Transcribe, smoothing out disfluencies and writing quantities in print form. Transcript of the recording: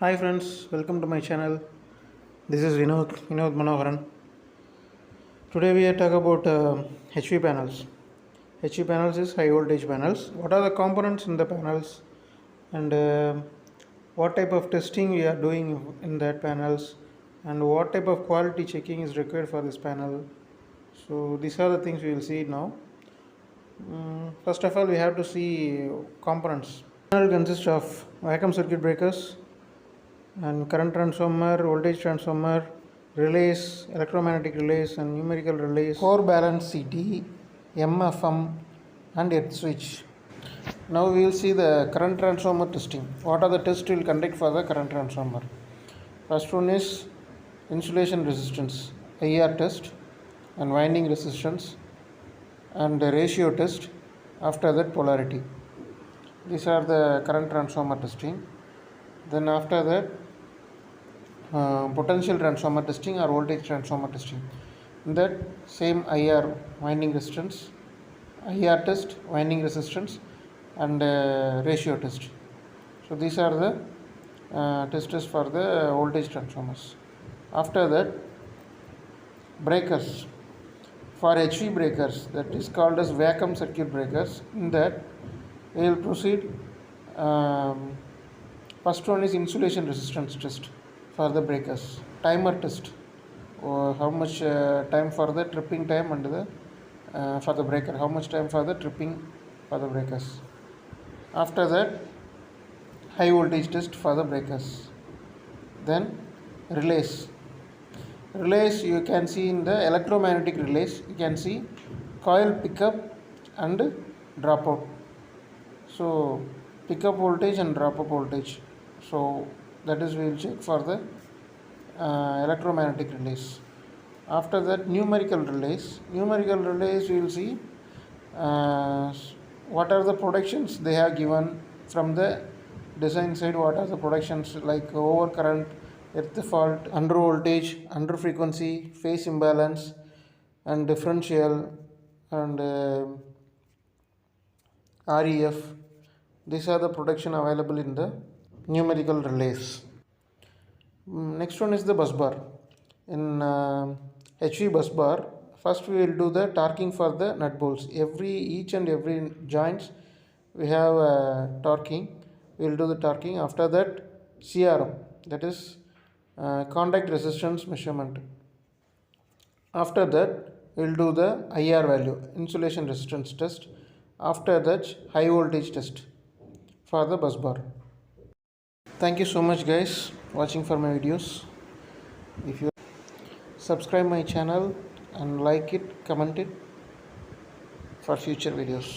Hi friends, welcome to my channel. This is Vinod Manoharan. Today we are talking about HV panels. HV panels is high voltage panels. What are the components in the panels and what type of testing we are doing in that panels and what type of quality checking is required for this panel. So these are the things we will see now. First of all, we have to see components. Panel consists of vacuum circuit breakers, and current transformer, voltage transformer, relays, electromagnetic relays and numerical relays, core balance CT, MFM and earth switch. Now we will see the current transformer testing. What are the tests we will conduct for the current transformer? First one is insulation resistance, IR test, and winding resistance, and the ratio test. After that, polarity. These are the current transformer testing. Then after that, potential transformer testing or voltage transformer testing. In that same IR winding resistance, IR test, winding resistance and ratio test. So these are the tests for the voltage transformers. After that, breakers. For HV breakers, that is called as vacuum circuit breakers. In that we will proceed. First one is insulation resistance test for the breakers. Timer test, how much time for the tripping time and the for the breaker, how much time for the tripping for the breakers. After that, high voltage test for the breakers. Then relays. Relays you can see in the electromagnetic relays, you can see coil pickup and dropout. So pickup voltage and dropout voltage. So that is we will check for the electromagnetic relays. After that, numerical relays. Numerical relays we will see what are the productions they have given from the design side. What are the productions like overcurrent, earth fault, under voltage, under frequency, phase imbalance and differential and REF. These are the production available in the numerical relays. Next one is the bus bar. In HV bus bar, first we will do the torquing for the nut bolts. Each and every joints we have torquing. We will do the torquing. After that, CRM, that is contact resistance measurement. After that, we will do the IR value, insulation resistance test. After that, high voltage test for the bus bar. Thank you so much guys watching for my videos. If you subscribe my channel and like it, comment it for future videos.